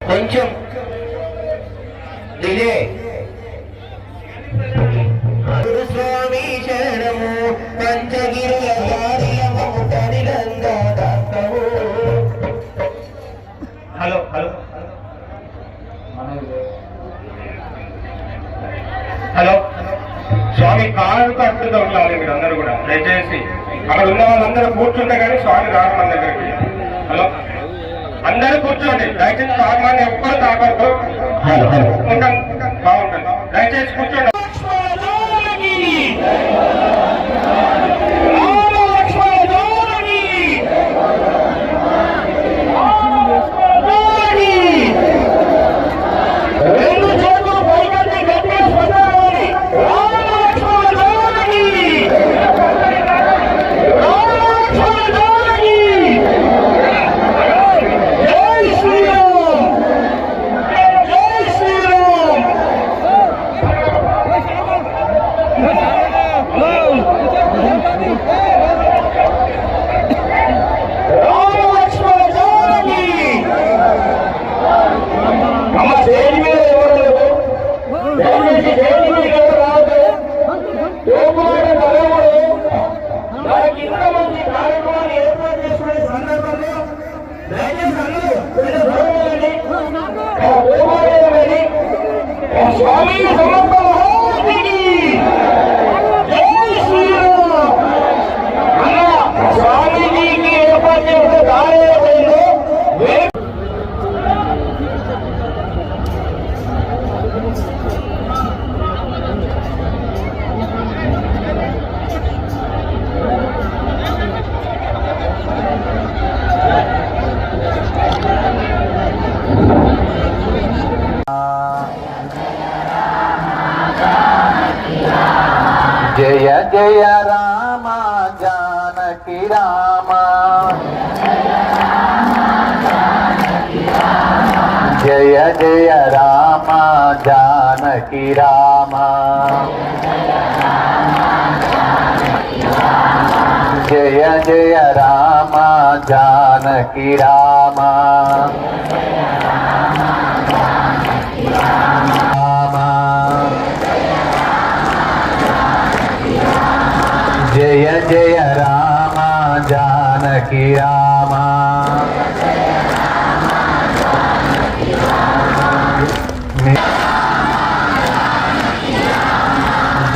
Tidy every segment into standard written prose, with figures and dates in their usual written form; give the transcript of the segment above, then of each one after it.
కొంచెం డిలే. గురుస్వామి శరణము Panchagiri hello hello hello స్వామి car కట్టుతో ఉండాలి మీరు అందరూ కూడా దయచేసి. అక్కడ ఉన్న వాళ్ళందరూ కూర్చుంటే కానీ స్వామి రారు మన దగ్గరికి. హలో అందరూ కూర్చోండి దయచేసి. సామాన్య ఎప్పుడు తాగొద్దు. ఉంటాం బాగుంటుంది దయచేసి కూర్చోండి. స్వామి స్వామీజీకి ఏర్పాటు చేసే కార్యాలయంలో జయ జయ రామ జానకి రామ జయ జయ రామ జానకి రామ జయ జయ రామ జానకి రామ జయ జయ రామ జానకి రామ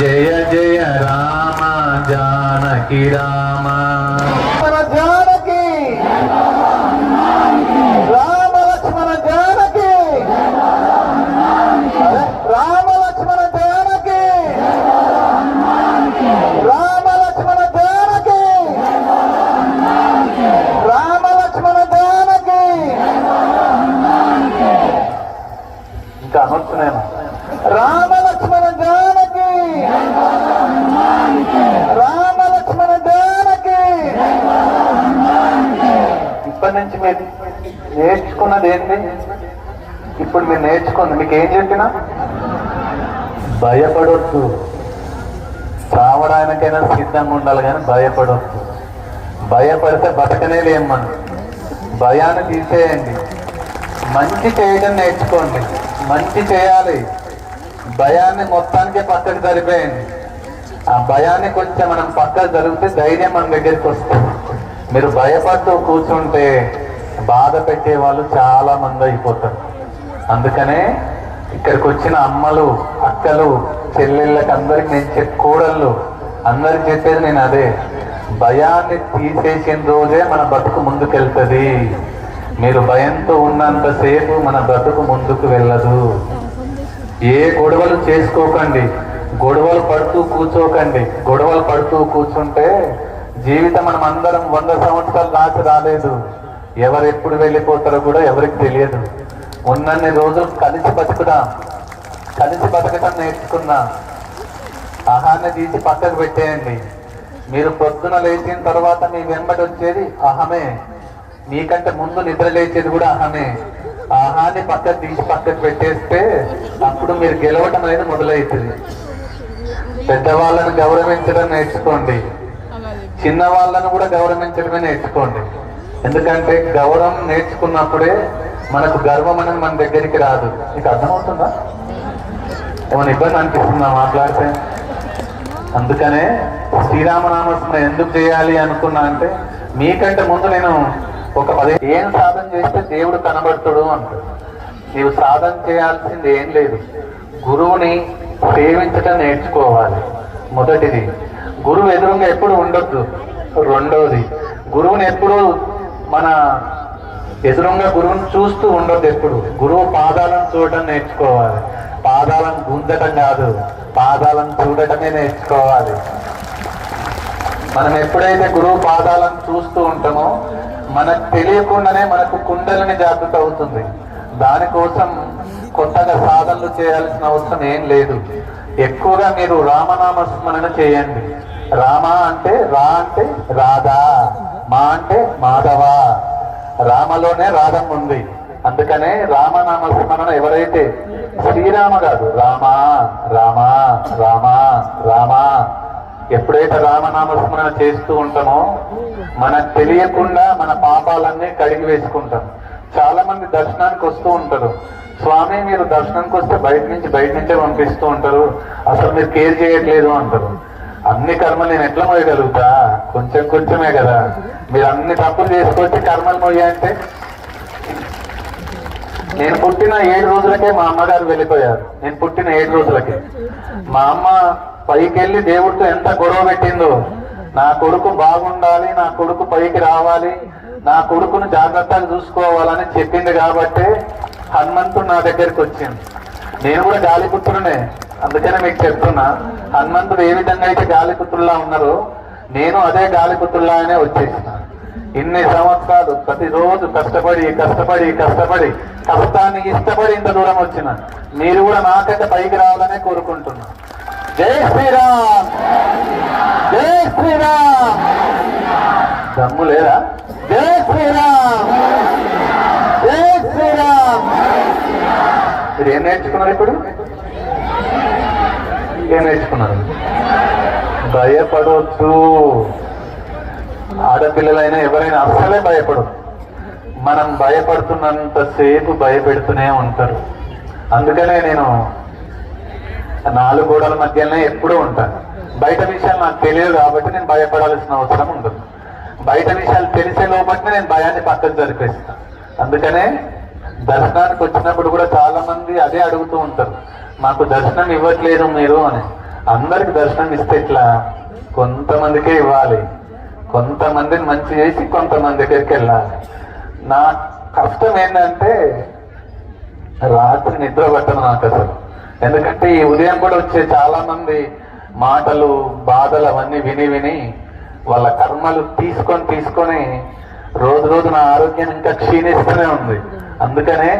జయ జయ రామ జానకి రామ జానకి రామ లక్ష్మణ జానకి రామ లక్ష్మణ జానకి రామ లక్ష్మణ జానకి రామ లక్ష్మణ జానకి. ఇంకా అనొచ్చునేమో. రామ లక్ష్మణ జానకి రామ లక్ష్మణ జానకి. ఇప్పటి నుంచి మీరు నేర్చుకున్నది ఏంటి? ఇప్పుడు మీరు నేర్చుకుంది మీకు ఏం చెప్పినా భయపడొద్దు. చావడానికైనా సిద్ధంగా ఉండాలి కానీ భయపడొద్దు. భయపడితే బతకనే లేమ్మను. భయాన్ని తీసేయండి. మంచి చేయడం నేర్చుకోండి. మంచి చేయాలి. భయాన్ని మొత్తానికి పక్కకు జరిపేయండి. ఆ భయాన్ని కొంచెం మనం పక్కకు జరిగితే ధైర్యం మన దగ్గరికి వస్తుంది. మీరు భయపడుతూ కూర్చుంటే బాధ పెట్టే వాళ్ళు చాలా మంది అయిపోతారు. అందుకనే ఇక్కడికి వచ్చిన అమ్మలు, అక్కలు, చెల్లెళ్ళకి అందరికి నేను కోడళ్ళు అందరికి చెప్పేది నేను అదే. భయాన్ని తీసేసిన రోజే మన బతుకు ముందుకెళ్తుంది. మీరు భయంతో ఉన్నంతసేపు మన బ్రతుకు ముందుకు వెళ్ళదు. ఏ గొడవలు చేసుకోకండి, గొడవలు పడుతూ కూర్చోకండి. గొడవలు పడుతూ కూర్చుంటే జీవితం మనం అందరం 100 సంవత్సరాలు దాచి రాలేదు. ఎవరు ఎప్పుడు వెళ్ళిపోతారో కూడా ఎవరికి తెలియదు. ఉన్నన్ని రోజులు కలిసి బతుకుదాం, కలిసి బతకటం నేర్చుకుందాం. అహాన్ని తీసి పక్కకు పెట్టేయండి. మీరు పొద్దున లేచిన తర్వాత మీ వెంబడి వచ్చేది అహమే, మీకంటే ముందు నిద్ర లేచేది కూడా అహమే. అహాన్ని పక్కకు తీసి పక్కకు పెట్టేస్తే అప్పుడు మీరు గెలవటం అనేది మొదలవుతుంది. పెద్దవాళ్ళను గౌరవించడం నేర్చుకోండి, చిన్న వాళ్ళను కూడా గౌరవించడమే నేర్చుకోండి. ఎందుకంటే గౌరవం నేర్చుకున్నప్పుడే మనకు గర్వం అనేది మన దగ్గరికి రాదు. మీకు అర్థమవుతుందా? ఏమైనా ఇబ్బంది అనిపిస్తుందా మాట్లాడితే? అందుకనే శ్రీరామనామస్మరణ ఎందుకు చేయాలి అనుకున్నా అంటే, మీకంటే ముందు నేను ఒక 10 ఏం సాధన చేస్తే దేవుడు కనబడతాడు అంటాడు. నీవు సాధన చేయాల్సింది ఏం లేదు, గురువుని సేవించటం నేర్చుకోవాలి. మొదటిది, గురువు ఎదురుగా ఎప్పుడు ఉండొద్దు. రెండవది, గురువుని ఎప్పుడు మన ఎదురుగా గురువుని చూస్తూ ఉండొద్దు. ఎప్పుడు గురువు పాదాలను చూడటం నేర్చుకోవాలి. పాదాలను గుంజటం కాదు, పాదాలను చూడటమే నేర్చుకోవాలి. మనం ఎప్పుడైతే గురువు పాదాలను చూస్తూ ఉంటామో మనకు తెలియకుండానే మనకు కుండలిని జాగృత అవుతుంది. దానికోసం కొత్తగా సాధనలు చేయాల్సిన అవసరం ఏం లేదు. ఎక్కువగా మీరు రామనామ స్మరణ చేయండి. రామ అంటే రా అంటే రాధా, మా అంటే మాధవ. రామలోనే రాధం ఉంది. అందుకనే రామనామ స్మరణ ఎవరైతే శ్రీరామ కాదు, రామ రామ రామ రామ, ఎప్పుడైతే రామనామ స్మరణ చేస్తూ ఉంటామో మనకు తెలియకుండా మన పాపాలన్నీ కడిగి వేసుకుంటాం. చాలా మంది దర్శనానికి వస్తూ ఉంటారు. స్వామి మీరు దర్శనానికి వస్తే బయట నుంచే పంపిస్తూ ఉంటారు, అసలు మీరు కేర్ చేయట్లేదు అంటారు. అన్ని కర్మలు నేను ఎట్లా మోయగలుగుతా? కొంచెమే కదా. మీరు అన్ని తప్పులు చేసుకొచ్చి కర్మలు మోయంటే, నేను పుట్టిన 7 రోజులకే మా అమ్మగారు వెళ్ళిపోయారు. నేను పుట్టిన 7 రోజులకే మా అమ్మ పైకి వెళ్ళి దేవుడితో ఎంత గొడవ పెట్టిందో. నా కొడుకు బాగుండాలి, నా కొడుకు పైకి రావాలి, నా కొడుకును జాగ్రత్తగా చూసుకోవాలని చెప్పింది కాబట్టి హనుమంతుడు నా దగ్గరికి వచ్చింది. నేను కూడా గాలిపుత్రునే, అందుకనే మీకు చెప్తున్నా. హనుమంతుడు ఏ విధంగా అయితే గాలిపుత్రుల్లా ఉన్నారో నేను అదే గాలిపుత్రుల్లాగానే వచ్చేసిన. ఇన్ని సంవత్సరాలు ప్రతిరోజు కష్టపడి కష్టాన్ని ఇష్టపడి ఇంత దూరం వచ్చిన. మీరు కూడా నాకంటే పైకి రావాలనే కోరుకుంటున్నా. జై శ్రీరామ్, జై శ్రీరామ్. దమ్ము లేదా? జై శ్రీరామ్, జై శ్రీరామ్. మీరు ఏం నేర్చుకున్నారు? ఇప్పుడు ఏం నేర్చుకున్నారు? భయపడొద్దు. ఆడపిల్లలైనా ఎవరైనా అస్సలే భయపడదు. మనం భయపడుతున్నంతసేపు భయపెడుతూనే ఉంటారు. అందుకనే నేను 4 గోడల మధ్యలోనే ఎప్పుడూ ఉంటాను. బయట విషయాలు నాకు తెలియదు కాబట్టి నేను భయపడాల్సిన అవసరం ఉండదు. బయట విషయాలు తెలిసే లోపలనే నేను భయాన్ని పక్కకు జరిపేస్తాను. అందుకనే దర్శనానికి వచ్చినప్పుడు కూడా చాలా మంది అదే అడుగుతూ ఉంటారు, మాకు దర్శనం ఇవ్వట్లేదు మీరు అని. అందరికి దర్శనం ఇస్తే ఇట్లా కొంతమందికే ఇవ్వాలి. కొంతమందిని మంచి చేసి కొంతమంది దగ్గరికి వెళ్ళాలి. నా కష్టం ఏంటంటే రాత్రి నిద్ర పట్టను నాకు అసలు. ఎందుకంటే ఈ ఉదయం కూడా వచ్చే చాలా మంది మాటలు, బాధలు అవన్నీ విని వాళ్ళ కర్మలు తీసుకొని రోజు నా ఆరోగ్యం ఇంకా క్షీణిస్తూనే ఉంది. అందుకనే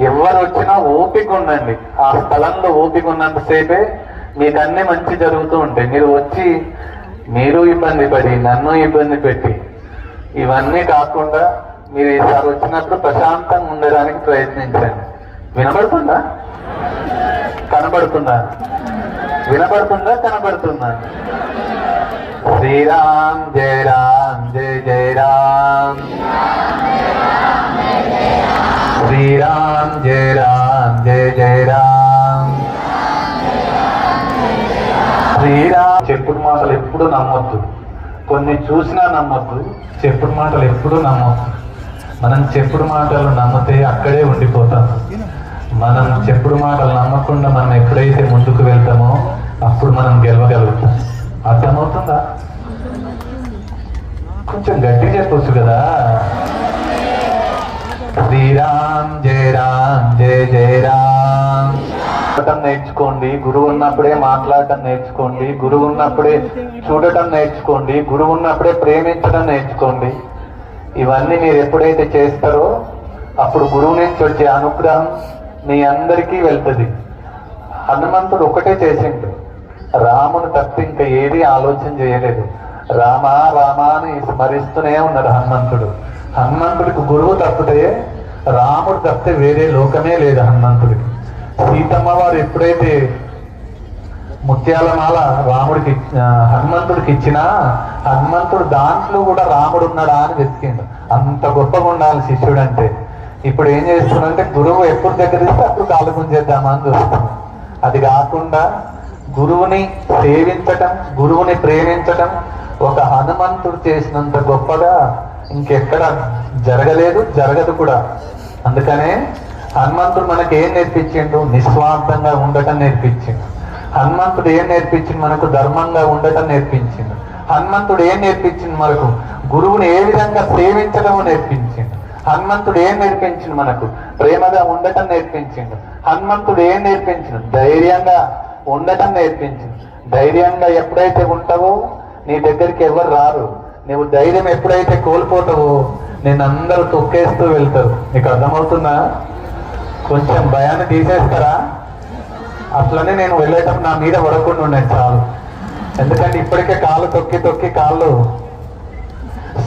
ఎవరు వచ్చినా ఓపిక ఉండండి. ఆ స్థలంలో ఓపిక ఉన్నంతసేపే మీకు అన్నీ మంచి జరుగుతూ ఉంటాయి. మీరు వచ్చి మీరు ఇబ్బంది పడి నన్ను ఇబ్బంది పెట్టి ఇవన్నీ కాకుండా మీరు ఈసారి వచ్చినప్పుడు ప్రశాంతంగా ఉండడానికి ప్రయత్నించండి. వినబడుతుందా? కనబడుతుందా? వినబడుతుందా? కనబడుతుందా? శ్రీరామ్ జయ రామ్ జయ జయ రామ్, శ్రీరామ్ జయ రామ్ జయ జయ రామ్, శ్రీరామ్. చెప్పుడు మాటలు ఎప్పుడు నమ్మొద్దు. కొన్ని చూసినా నమ్మొద్దు, చెప్పుడు మాటలు ఎప్పుడు నమ్మొద్దు. మనం చెప్పుడు మాటలు నమ్మితే అక్కడే ఉండిపోతాం. మనం చెప్పుడు మాటలు నమ్మకుండా మనం ఎప్పుడైతే ముందుకు వెళ్తామో అప్పుడు మనం గెలవగలుగుతాం. అర్థమవుతుందా? కొంచెం గట్టి చెప్పొచ్చు కదా. శ్రీరామ్ జయ రామ్ జయ జయ రామ్. నేర్చుకోండి, గురువు ఉన్నప్పుడే మాట్లాడటం నేర్చుకోండి, గురువు ఉన్నప్పుడే చూడటం నేర్చుకోండి, గురువు ఉన్నప్పుడే ప్రేమించడం నేర్చుకోండి. ఇవన్నీ మీరు ఎప్పుడైతే చేస్తారో అప్పుడు గురువు నుంచి వచ్చే అనుగ్రహం మీ అందరికీ వెళ్తుంది. హనుమంతుడు ఒకటే చేసిండు, రాముని తప్పి ఇంకా ఏది ఆలోచన చేయలేదు. రామా రామా అని స్మరిస్తూనే ఉన్నాడు హనుమంతుడు. హనుమంతుడికి గురువు తప్పితే, రాముడు తప్పితే వేరే లోకమే లేదు హనుమంతుడికి. సీతమ్మ వారు ఎప్పుడైతే ముత్యాలమాల రాముడికి హనుమంతుడికి ఇచ్చినా, హనుమంతుడు దాంట్లో కూడా రాముడు ఉన్నాడా అని వెతికిండు. అంత గొప్పగా ఉండాలి శిష్యుడు అంటే. ఇప్పుడు ఏం చేస్తున్నాడంటే గురువు ఎప్పుడు దగ్గర ఇస్తే అప్పుడు కాలు గుంజేద్దామా అని చూస్తున్నాం. అది కాకుండా గురువుని సేవించటం, గురువుని ప్రేమించటం ఒక హనుమంతుడు చేసినంత గొప్పగా ఇంకెక్కడ జరగలేదు, జరగదు కూడా. అందుకనే హనుమంతుడు మనకి ఏం నేర్పించిండు? నిస్వార్థంగా ఉండటం నేర్పించిండు. హనుమంతుడు ఏం నేర్పించింది మనకు? ధర్మంగా ఉండటం నేర్పించిండు. హనుమంతుడు ఏం నేర్పించింది మనకు? గురువుని ఏ విధంగా సేవించడం నేర్పించిండు. హనుమంతుడు ఏం నేర్పించింది మనకు? ప్రేమగా ఉండటం నేర్పించిండు. హనుమంతుడు ఏం నేర్పించిండు? ధైర్యంగా ఉండటం నేర్పించింది. ధైర్యంగా ఎప్పుడైతే ఉంటావో నీ దగ్గరికి ఎవరు రారు. నువ్వు ధైర్యం ఎప్పుడైతే కోల్పోతావో నేను అందరూ తొక్కేస్తూ వెళ్తారు. నీకు అర్థమవుతుందా? కొంచెం భయాన్ని తీసేస్తారా? అట్లనే నేను వెళ్ళేటప్పుడు నా మీద పడకుండా ఉండే చాలు. ఎందుకంటే ఇప్పటికే కాళ్ళు తొక్కి తొక్కి కాళ్ళు.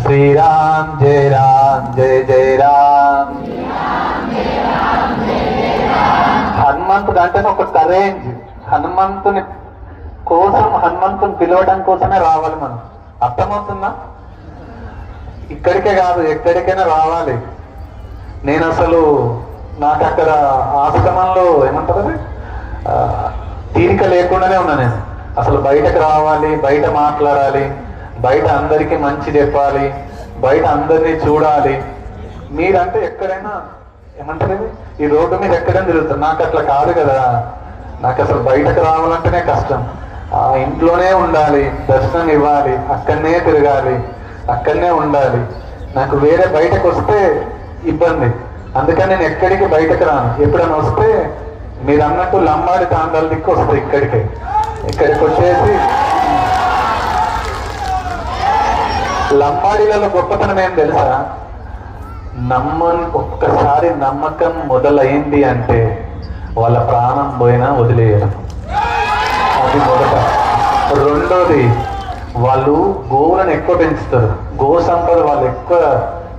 శ్రీరామ్ జయ రామ్ జయ జయ రామ్. హనుమంతుడు అంటే ఒక కరేంజ్. హనుమంతుని కోసం, హనుమంతుని పిలవడం కోసమే రావాలి మనం. అర్థమవుతుందా? ఇక్కడికే కాదు, ఎక్కడికైనా రావాలి. నేను అసలు నాకు అక్కడ ఆశ్రమంలో ఏమంటారు తీరిక లేకుండానే ఉన్నా. నేను అసలు బయటకు రావాలి, బయట మాట్లాడాలి, బయట అందరికీ మంచి చెప్పాలి, బయట అందరినీ చూడాలి. మీరంటే ఎక్కడైనా ఏమంటారు ఈ రోడ్డు మీద ఎక్కడైనా తిరుగుతారు. నాకు అట్లా కాదు కదా. నాకు అసలు బయటకు రావాలంటేనే కష్టం. ఇంట్లోనే ఉండాలి, దర్శనం ఇవ్వాలి, అక్కడనే తిరగాలి, అక్కడనే ఉండాలి. నాకు వేరే బయటకు వస్తే ఇబ్బంది. అందుకని నేను ఎక్కడికి బయటకు రాను. ఎప్పుడైనా వస్తే మీరు అన్నట్టు లంబాడి తాండాల దిక్కు వస్తాయి. ఇక్కడికి వచ్చేసి లంబాడీలలో గొప్పతనం ఏం తెలుసా? ఒక్కసారి నమ్మకం మొదలైంది అంటే వాళ్ళ ప్రాణం పోయినా వదిలేయరు. అది మొదట. రెండోది, వాళ్ళు గోవులను ఎక్కువ పెంచుతారు. గో సంపద వాళ్ళు ఎక్కువ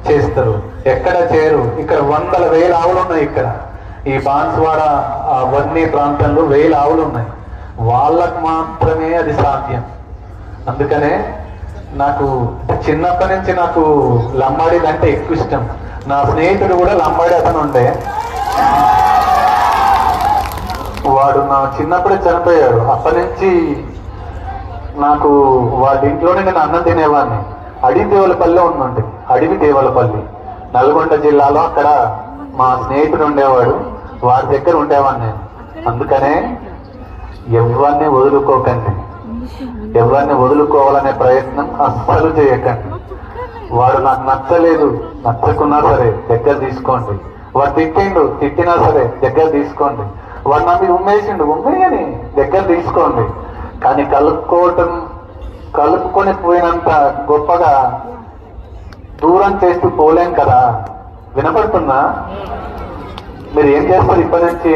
చేస్తారు. ఎక్కడ చేరు. ఇక్కడ 100,000 ఆవులు ఉన్నాయి. ఇక్కడ ఈ బాన్స్వాడ అవన్నీ ప్రాంతంలో 1000 ఆవులు ఉన్నాయి. వాళ్ళకు మాత్రమే అది సాధ్యం. అందుకనే నాకు చిన్నప్పటి నుంచి నాకు లంబాడీలు అంటే ఎక్కువ ఇష్టం. నా స్నేహితుడు కూడా లంబాడీ అతను ఉండే. వాడు నా చిన్నప్పుడే చనిపోయాడు. అప్పటి నుంచి నాకు వాళ్ళ ఇంట్లోనే నేను అన్నం తినేవాడిని. అడవి దేవులపల్లి ఉందండి. అడవి దేవులపల్లి నల్గొండ జిల్లాలో. అక్కడ మా స్నేహితుడు ఉండేవాడు. వారి దగ్గర ఉండేవాడిని నేను. అందుకనే ఎవరిని వదులుకోకండి. ఎవరిని వదులుకోవాలనే ప్రయత్నం అస్సలు చేయకండి. వాడు నాకు నచ్చలేదు, నచ్చకున్నా సరే దగ్గర తీసుకోండి. వాడు తిట్టినా సరే దగ్గర తీసుకోండి. వాడు నా మీద ఉమ్మేయని దగ్గర తీసుకోండి. కానీ కలుపుకొని పోయినంత గొప్పగా దూరం చేస్తూ పోలేం కదా. వినపడుతుందా? మీరు ఏం చేస్తారు ఇప్పటి నుంచి?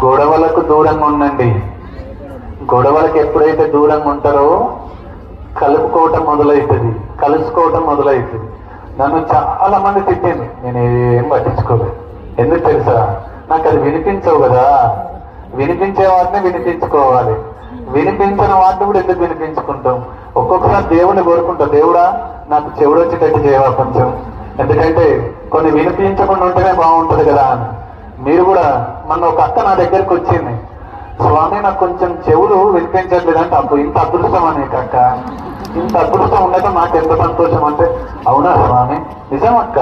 గొడవలకు దూరంగా ఉండండి. గొడవలకు ఎప్పుడైతే దూరంగా ఉంటారో కలుపుకోవటం మొదలవుతుంది, కలుసుకోవటం మొదలవుతుంది. నన్ను చాలా మంది తిట్టింది, నేను ఏం పట్టించుకోలేదు. ఎందుకు తెలుసా? నాకు అది వినిపించవు కదా. వినిపించే వాటిని వినిపించుకోవాలి. వినిపించిన వాటిని కూడా ఎందుకు వినిపించుకుంటాం? ఒక్కొక్కసారి దేవుని కోరుకుంటాం, దేవుడా నాకు చెవుడు వచ్చేటట్టు చేయవా కొంచెం. ఎందుకంటే కొన్ని వినిపించకుండా ఉంటేనే బాగుంటుంది కదా అని. మీరు కూడా మొన్న ఒక అక్క నా దగ్గరికి వచ్చింది, స్వామి నాకు కొంచెం చెవులు వినిపించట్లేదంటే, అప్పుడు ఇంత అదృష్టం అని అక్క, ఇంత అదృష్టం ఉండటం నాకు ఎంత సంతోషం అంటే, అవునా స్వామి నిజం అక్క,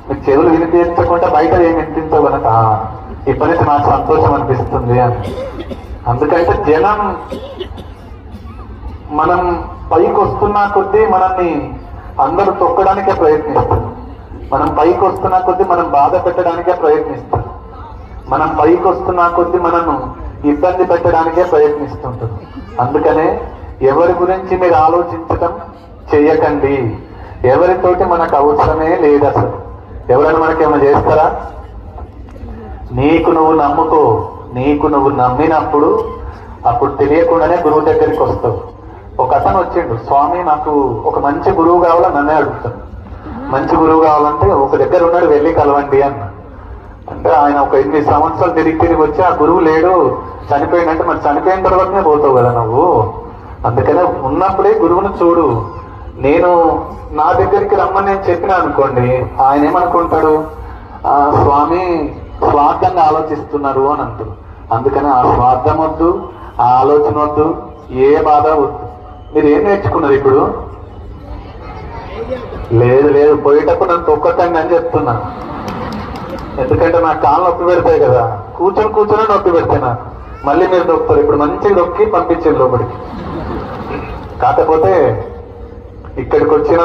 మీకు చెవులు వినిపించకుండా బయట ఏం వినిపించవు కనుక ఇప్పటి నుంచి నాకు సంతోషం అనిపిస్తుంది అని. అందుకంటే జనం మనం పైకి వస్తున్నా కొద్దీ మనల్ని అందరూ తొక్కడానికే ప్రయత్నిస్తారు. మనం పైకి వస్తున్నా కొద్దీ మనం బాధ పెట్టడానికే ప్రయత్నిస్తారు. మనం పైకి వస్తున్నా కొద్దీ మనను ఇబ్బంది పెట్టడానికే ప్రయత్నిస్తుంటారు. అందుకనే ఎవరి గురించి మీరు ఆలోచించటం చెయ్యకండి. ఎవరితోటి మనకు అవసరమే లేదు. అసలు ఎవరైనా మనకేమైనా చేస్తారా? నీకు నువ్వు నమ్ముకో. నీకు నువ్వు నమ్మినప్పుడు అప్పుడు తెలియకుండానే గురువు దగ్గరికి వస్తావు. ఒక అతను వచ్చిండు, స్వామి నాకు ఒక మంచి గురువు కావాలని నన్నే అడుగుతాను. మంచి గురువు కావాలంటే ఒక దగ్గర ఉన్నాడు, వెళ్ళి కలవండి అన్న. అంటే ఆయన ఒక 8 సంవత్సరాలు తిరిగి వచ్చి ఆ గురువు లేడు, చనిపోయిందంటే మరి చనిపోయిన తర్వాతనే పోతావు కదా నువ్వు. అందుకనే ఉన్నప్పుడే గురువును చూడు. నేను నా దగ్గరికి రమ్మని నేను చెప్పినా అనుకోండి, ఆయన ఏమనుకుంటాడు, స్వామి స్వార్థంగా ఆలోచిస్తున్నారు అని అంటారు. అందుకని ఆ స్వార్థం వద్దు, ఆ ఆలోచన వద్దు, ఏ బాధ వద్దు. మీరు ఏం నేర్చుకున్నారు ఇప్పుడు? లేదు లేదు, పోయేటప్పుడు నన్ను తొక్కకండి అని చెప్తున్నా. ఎందుకంటే నాకు కాళ్ళు నొప్పి పెడతాయి కదా, కూర్చొని నొప్పి పెడతాయి నాకు. మళ్ళీ మీరు దొక్కుతారు. ఇప్పుడు మంచిగా దొక్కి పంపించారు లోపలికి. కాకపోతే ఇక్కడికి వచ్చిన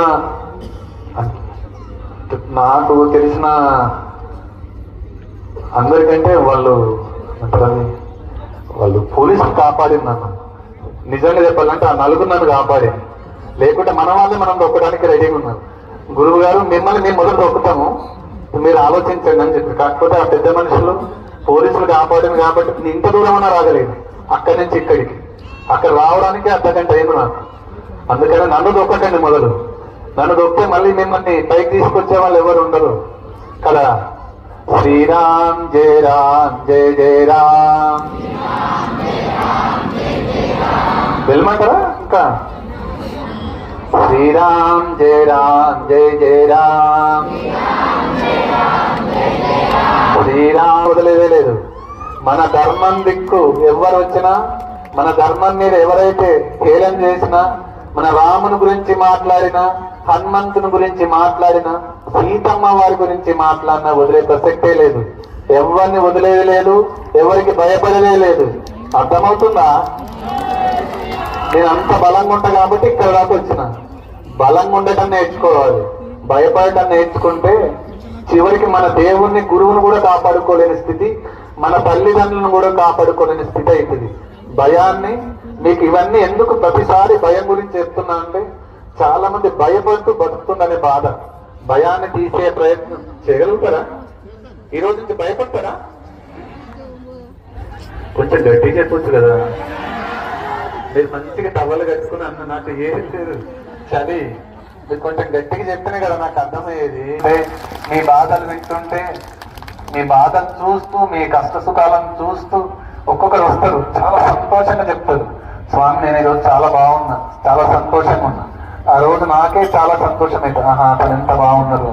నాకు తెలిసిన అందరికంటే వాళ్ళు పోలీసులు కాపాడింది నన్ను. నిజంగా చెప్పాలంటే ఆ నలుగురు నన్ను కాపాడింది. లేకుంటే మన వాళ్ళే మనం దొక్కడానికి రెడీగా ఉన్నారు. గురువు గారు మిమ్మల్ని మేము మొదలు దొక్కుతాము, మీరు ఆలోచించండి అని చెప్పి. కాకపోతే ఆ పెద్ద మనుషులు పోలీసులు కాపాడింది కాబట్టి నేను ఇంత దూరం అన్నా రాగలేదు. అక్కడి నుంచి ఇక్కడికి, అక్కడ రావడానికి అర్ధగంట అయింది నాకు. అందుకని నన్ను దొక్కటండి మొదలు. నన్ను దొక్కితే మళ్ళీ మిమ్మల్ని పైకి తీసుకొచ్చే వాళ్ళు ఎవరు ఉండరు కదా. శ్రీరామ్ జయ రామ్ జయ జయ రామ్. వెళ్ళమంటారా? ఇంకా శ్రీరామ్ జయ రామ్ జయ జయ రామ్. శ్రీరామ్ వదిలేదే లేదు. మన ధర్మం దిక్కు ఎవరు వచ్చినా, మన ధర్మం మీద ఎవరైతే హేళన చేసినా, మన రాముని గురించి మాట్లాడినా, హనుమంతుని గురించి మాట్లాడినా, సీతమ్మ వారి గురించి మాట్లాడినా వదిలే ప్రసక్తే లేదు. ఎవరిని వదిలేది లేదు, ఎవరికి భయపడలే లేదు. అర్థమవుతుందా? నేను అంత బలంగా ఉంటా కాబట్టి ఇక్కడ దాకా వచ్చిన. బలంగా ఉండటం నేర్చుకోవాలి. భయపడటం నేర్చుకుంటే చివరికి మన దేవుణ్ణి, గురువును కూడా కాపాడుకోలేని స్థితి, మన తల్లిదండ్రులను కూడా కాపాడుకోలేని స్థితి అవుతుంది. భయాన్ని, మీకు ఇవన్నీ ఎందుకు ప్రతిసారి భయం గురించి చెప్తున్నా అంటే, చాలా మంది భయపడుతూ బతుకుతుందనే బాధ. భయాన్ని తీసే ప్రయత్నం చేయగలుగుతారా? ఈ రోజు నుంచి భయపడతారా? కొంచెం గట్టిగా చెప్పొచ్చు కదా. మీరు మంచిగా టవల్ కట్టుకుని అన్న నాకు ఏది లేదు చలి. మీరు కొంచెం గట్టిగా చెప్తేనే కదా నాకు అర్థమయ్యేది. మీ బాధలు వింటుంటే, మీ బాధలు చూస్తూ, మీ కష్ట సుఖాలను చూస్తూ ఒక్కొక్కరు వస్తారు, చాలా సంతోషంగా చెప్తారు, స్వామి నేను ఈరోజు చాలా బాగున్నా, చాలా సంతోషంగా ఉన్నా. ఆ రోజు నాకే చాలా సంతోషం అవుతుంది, ఆహా అతను ఎంత బాగున్నారు.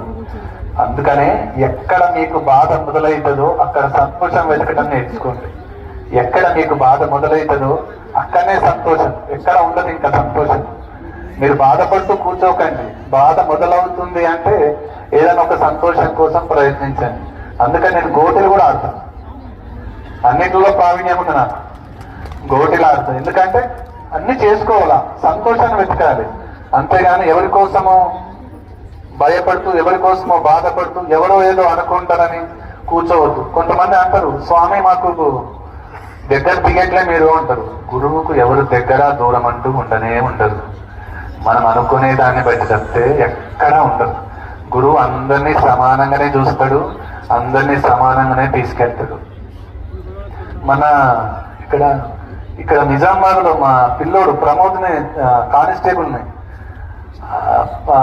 అందుకనే ఎక్కడ మీకు బాధ మొదలవుతుందో అక్కడ సంతోషం వెతకటం నేర్చుకోండి. ఎక్కడ మీకు బాధ మొదలవుతుందో అక్కడనే సంతోషం, ఎక్కడ ఉండదు ఇంకా సంతోషం. మీరు బాధపడుతూ కూర్చోకండి. బాధ మొదలవుతుంది అంటే ఏదైనా ఒక సంతోషం కోసం ప్రయత్నించండి. అందుకని నేను గోటిలు కూడా ఆడతాను. అన్నిటిలో ప్రావీణ్యం ఉంది నాకు. గోటిలు ఆడతాను. ఎందుకంటే అన్ని చేసుకోవాలా, సంతోషాన్ని వెతకాలి. అంతేగాని ఎవరి కోసమో భయపడుతూ, ఎవరి కోసమో బాధపడుతూ, ఎవరో ఏదో అనుకుంటారని కూర్చోవద్దు. కొంతమంది అంటారు, స్వామి మాకు దగ్గర దిగట్లే మీరు అంటారు. గురువుకు ఎవరు దగ్గర దూరం అంటూ ఉండనే ఉండదు. మనం అనుకునే దాన్ని బట్టి తప్పితే ఎక్కడా ఉండదు. గురువు అందరినీ సమానంగానే చూస్తాడు, అందరినీ సమానంగానే తీసుకెళ్తాడు. మన ఇక్కడ నిజామాబాద్ లో మా పిల్లోడు ప్రమోద్ని కానిస్టేబుల్ని,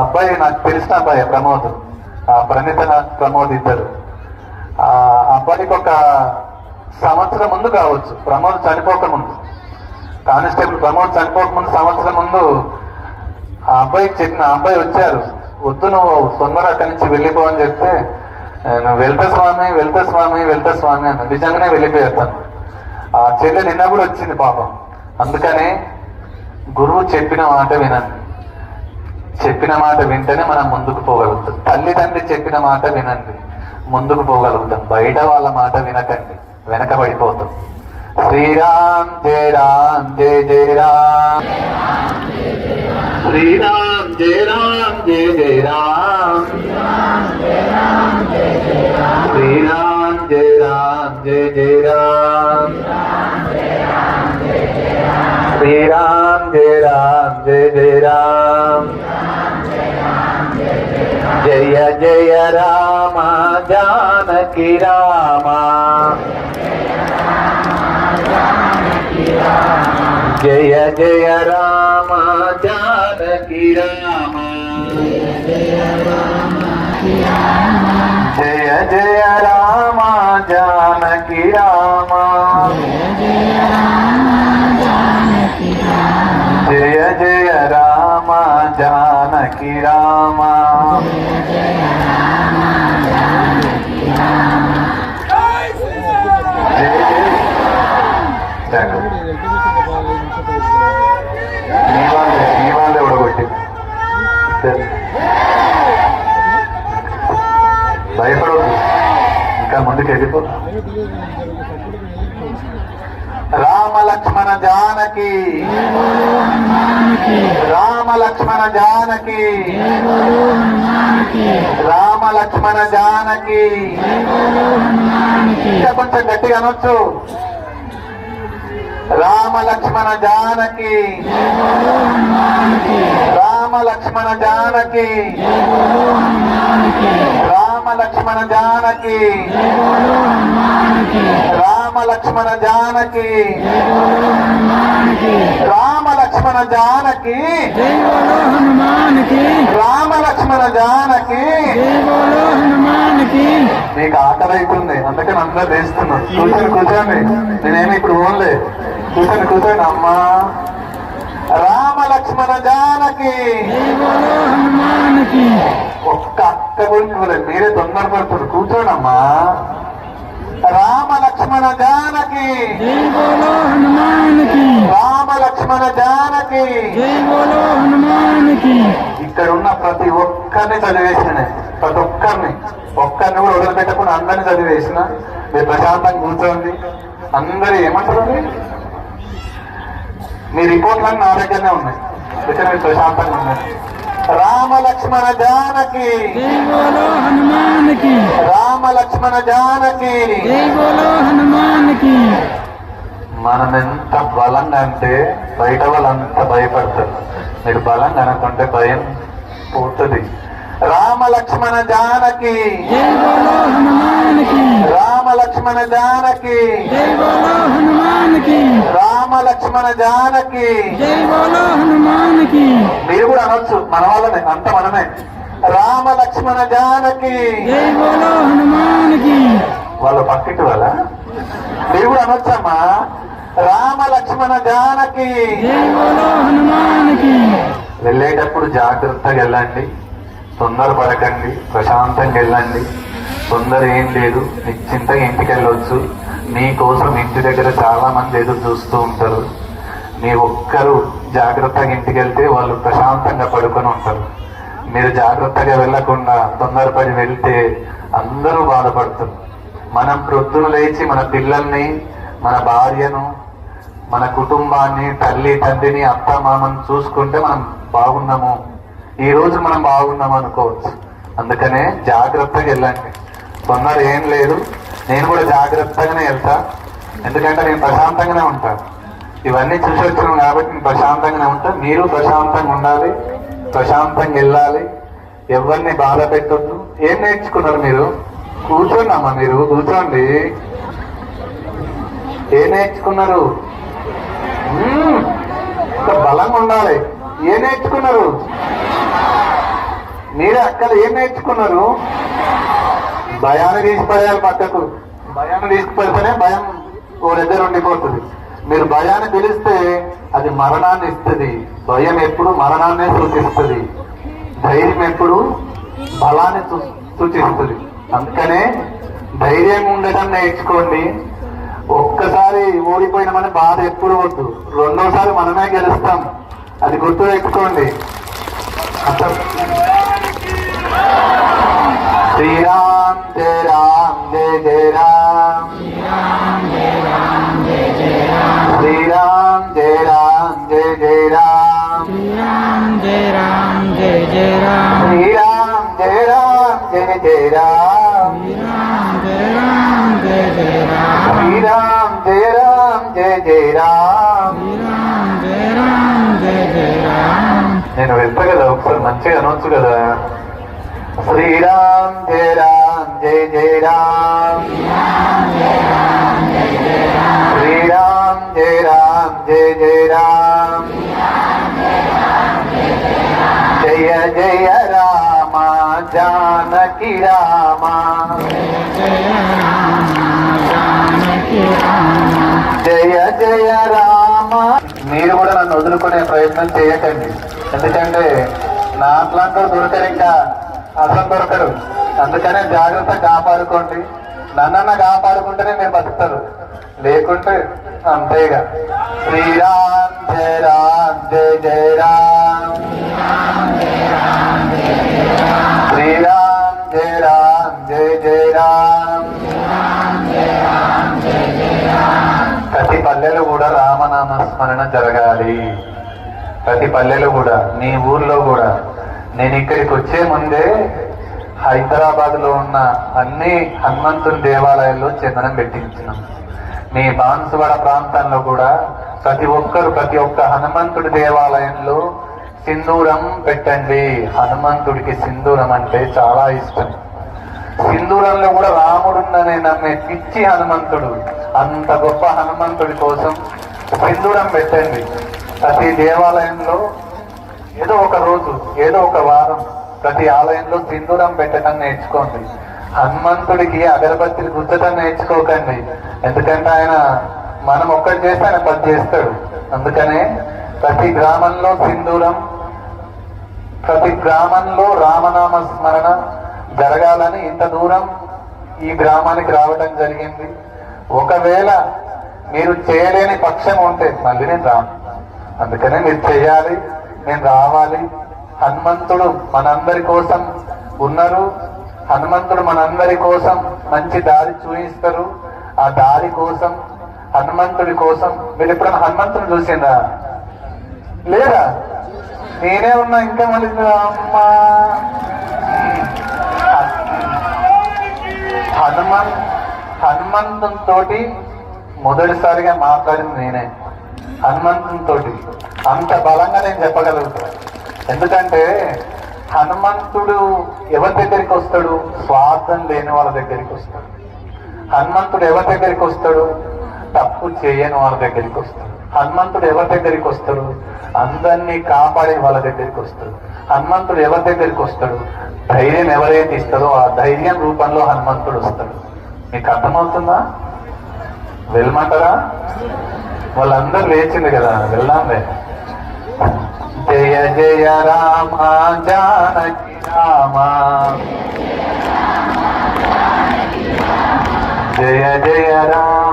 అబ్బాయి నాకు తెలిసిన అబ్బాయి ప్రమోద్, ప్రణీత ప్రమోద్ ఇద్దరు. ఆ అబ్బాయికి ఒక సంవత్సరం ముందు కావచ్చు, ప్రమోద్ చనిపోక ముందు, కానిస్టేబుల్ ప్రమోద్ చనిపోక ముందు సంవత్సరం ముందు ఆ అబ్బాయికి చెప్పిన, అబ్బాయి వచ్చారు, వద్దు నువ్వు తొందర అక్కడి నుంచి వెళ్ళిపో అని చెప్తే, నువ్వు వెళ్తా స్వామి వెళ్తా స్వామి వెళ్తా స్వామి అన్న. నిజంగానే వెళ్ళిపోయేస్తాను. ఆ చెల్లె నిన్న కూడా వచ్చింది పాపం. అందుకనే గురువు చెప్పిన మాట వినండి. చెప్పిన మాట వింటేనే మనం ముందుకు పోగలుగుతాం. తల్లిదండ్రి చెప్పిన మాట వినండి, ముందుకు పోగలుగుతాం. బయట వాళ్ళ మాట వినకండి, వెనకబడిపోతాం. శ్రీరామ్ జయ రామ్ జయ జయ రామ్. శ్రీరామ్ జయ రామ్ జయ జయ రామ్ శ్రీరామ్ జయ రామ్ జయ జయ రామ్ శ్రీరామ్ జయ రామ్ జయ జయ రామ్ జయ జయ రామ జానకి రామ జయ జయ రామ జానకి రామ జయ జయ రామ జానకి రామ జయ జయ రామ జానకి రామ నీ వాళ్ళే ఉడగొట్టి భయపడవద్దు, ఇంకా ముందుకు వెళ్ళిపో. రామ లక్ష్మణ జానకి రామ లక్ష్మణ జానకి రామ లక్ష్మణ జానకి. ఇంకా కొంచెం గట్టిగా అనొచ్చు. రామ లక్ష్మణ జానకి రామ లక్ష్మణ జానకి రామ లక్ష్మణ జానకి రామ లక్ష్మణ జానకి రామ లక్ష్మణ జానకి రామ లక్ష్మణ జానకి. మీకు ఆకలి అవుతుంది, అందుకని అందరూ వేస్తున్నారు. కూర్చొని కూర్చోండి, నేనేమి ఇప్పుడు ఓన్లే. కూర్చొని కూర్చోండి అమ్మా. రామ లక్ష్మణ జానకి. ఒక్క అక్క గురించి ఇవ్వలేదు, మీరే తొందరపడుతున్నారు. కూర్చోండి అమ్మా. రామ లక్ష్మణ జానకి రామ లక్ష్మణ జానకి. ఇక్కడ ఉన్న ప్రతి ఒక్కరిని చదివేసిన, ప్రతి ఒక్కరిని కూడా వదిలిపెట్టకుండా అందరినీ చదివేసిన. మీరు ప్రశాంతంగా కూర్చోండి. అందరూ ఏమంటారు, మీ రిపోర్ట్లన్నీ నా దగ్గరనే ఉన్నాయి, ఇక్కడ మీరు ప్రశాంతంగా ఉన్నాయి. రామ లక్ష్మణ జానకి రామ లక్ష్మణ జానకి. మనం ఎంత బలంగా అంటే బయట వాళ్ళంతా భయపడతారు, మీరు బలంగా అనుకుంటే భయం పోతుంది. రామ లక్ష్మణ జానకి రామ లక్ష్మణ జానకి రామ లక్ష్మణ జానకి. మీరు కూడా అనొచ్చు, మన వాళ్ళనే, అంత మనమే. రామ లక్ష్మణ జానకి. వాళ్ళ పక్కిటి వాళ్ళ. మీరు కూడా అనొచ్చమ్మా, రామ లక్ష్మణ జానకి. వెళ్ళేటప్పుడు జాగ్రత్తగా వెళ్ళండి, తొందరపడకండి, ప్రశాంతంగా వెళ్ళండి. తొందర ఏం లేదు, నిశ్చింతగా ఇంటికి వెళ్ళొచ్చు. మీకోసం ఇంటి దగ్గర చాలా మంది ఎదురు చూస్తూ ఉంటారు. మీ ఒక్కరు జాగ్రత్తగా ఇంటికి వెళ్తే వాళ్ళు ప్రశాంతంగా పడుకొని ఉంటారు. మీరు జాగ్రత్తగా వెళ్ళకుండా తొందరపడి వెళ్తే అందరూ బాధపడతారు. మనం ప్రొద్దున లేచి మన పిల్లల్ని, మన భార్యను, మన కుటుంబాన్ని, తల్లి తండ్రిని, అత్త మామను చూసుకుంటే మనం బాగున్నాము, ఈ రోజు మనం బాగున్నాము అనుకోవచ్చు. అందుకనే జాగ్రత్తగా వెళ్ళండి, తొందర ఏం లేదు. నేను కూడా జాగ్రత్తగానే వెళ్తా, ఎందుకంటే నేను ప్రశాంతంగానే ఉంటాను. ఇవన్నీ చూసి వచ్చాను కాబట్టి నేను ప్రశాంతంగానే ఉంటా. మీరు ప్రశాంతంగా ఉండాలి, ప్రశాంతంగా వెళ్ళాలి, ఎవరిని బాధ పెట్టొద్దు. ఏం నేర్చుకున్నారు మీరు? కూర్చోండి అమ్మా, మీరు కూర్చోండి. ఏం నేర్చుకున్నారు? బలంగా ఉండాలి. ఏం నేర్చుకున్నారు మీరే అక్కడ? ఏం నేర్చుకున్నారు? భయాన్ని తీసిపడేయాలి పక్కకు. భయాన్ని తీసుకుపడితేనే భయం ఓ దగ్గర ఉండిపోతుంది. మీరు భయాన్ని తెలిస్తే అది మరణాన్ని ఇస్తుంది. భయం ఎప్పుడు మరణాన్నే సూచిస్తుంది, ధైర్యం ఎప్పుడు బలాన్ని సూచిస్తుంది. అందుకనే ధైర్యం ఉండటం నేర్చుకోండి. ఒక్కసారి ఓడిపోయినామని బాధ ఎప్పుడు వద్దు, రెండోసారి మనమే గెలుస్తాం, అది గుర్తు తెచ్చుకోండి. శ్రీరామ్ జయ రామ్ జయ జయ రామ్ శ్రీరామ్ జయ రామ్ జయ జయ రామ్ జయ రామ్ శ్రీరామ్ జయ రామ్ జయ జయ రామ్ నేను వెళ్తా కదా ఒకసారి మంచిగా అనొచ్చు కదా శ్రీరామ్ జయ రామ్ జయ జయ రామ్ శ్రీరామ్ జయ రామ్ జయ జయ రామ్ జయ జయ రామ జానకి రామ జయ జయ రామ. మీరు కూడా నన్ను వదులుకునే ప్రయత్నం చేయకండి, ఎందుకంటే నా అట్లాంటి దొరకరు, ఇంకా అసలు దొరకరు. అందుకనే జాగ్రత్త కాపాడుకోండి. నన్నన్న కాపాడుకుంటేనే మీరు బతుకుతారు, లేకుంటే అంతేగా. శ్రీరామ్ జయ రామ్ జయ జయ రామ్ శ్రీరామ్ జయ రామ్ జయ జయ రామ్. ప్రతి పల్లెలు కూడా రామనామ స్మరణ జరగాలి. ప్రతి పల్లెలు కూడా, మీ ఊర్లో కూడా. నేను ఇక్కడికి వచ్చే ముందే హైదరాబాద్ లో ఉన్న అన్ని హనుమంతుని దేవాలయాల్లో చందనం పెట్టించినాం. మీ బాన్సువాడ ప్రాంతంలో కూడా ప్రతి ఒక్క హనుమంతుడి దేవాలయంలో సింధూరం పెట్టండి. హనుమంతుడికి సింధూరం అంటే చాలా ఇష్టం. సింధూరంలో కూడా రాముడున్ననే నమ్మే పిచ్చి హనుమంతుడు. అంత గొప్ప హనుమంతుడి కోసం సింధూరం పెట్టండి. ప్రతి దేవాలయంలో ఏదో ఒక రోజు, ఏదో ఒక వారం ప్రతి ఆలయంలో సింధూరం పెట్టడం నేర్చుకోండి. హనుమంతుడికి అగరబత్తిని గుర్తడం నేర్చుకోకండి, ఎందుకంటే ఆయన మనం ఒక్కటి చేస్తే ఆయన 10 చేస్తాడు. అందుకనే ప్రతి గ్రామంలో సింధూరం, ప్రతి గ్రామంలో రామనామ స్మరణ జరగాలని ఇంత దూరం ఈ గ్రామానికి రావడం జరిగింది. ఒకవేళ మీరు చేయలేని పక్షం ఉంటే మళ్ళీ నేను రాను. అందుకనే మీరు చేయాలి, నేను రావాలి. హనుమంతుడు మనందరి కోసం ఉన్నారు. హనుమంతుడు మనందరి కోసం మంచి దారి చూపిస్తారు. ఆ దారి కోసం, హనుమంతుడి కోసం మీరు ఎప్పుడైనా హనుమంతుడు చూసిందా? లేదా? నేనే ఉన్నా, ఇంకా మళ్ళీ అమ్మా. హనుమంతునితో మొదటిసారిగా మాట్లాడింది నేనే. హనుమంతునితో అంత బలంగా నేను చెప్పగలుగుతాను. ఎందుకంటే హనుమంతుడు ఎవరి దగ్గరికి వస్తాడు? స్వార్థం లేని వాళ్ళ దగ్గరికి వస్తాడు. హనుమంతుడు ఎవరి దగ్గరికి వస్తాడు? తప్పు చేయని వాళ్ళ దగ్గరికి వస్తాడు. హనుమంతుడు ఎవరి దగ్గరికి వస్తాడు? అందరినీ కాపాడే వాళ్ళ దగ్గరికి వస్తాడు. హనుమంతుడు ఎవరి దగ్గరికి వస్తాడు? ధైర్యం ఎవరైతే ఇస్తారో ఆ ధైర్యం రూపంలో హనుమంతుడు వస్తాడు. మీకు అర్థమవుతుందా? వెళ్ళమంటారా? వాళ్ళందరూ లేచింది కదా, వెళ్దాంలే. జయ జయ రామ జానకి రామ జయ జయ రామ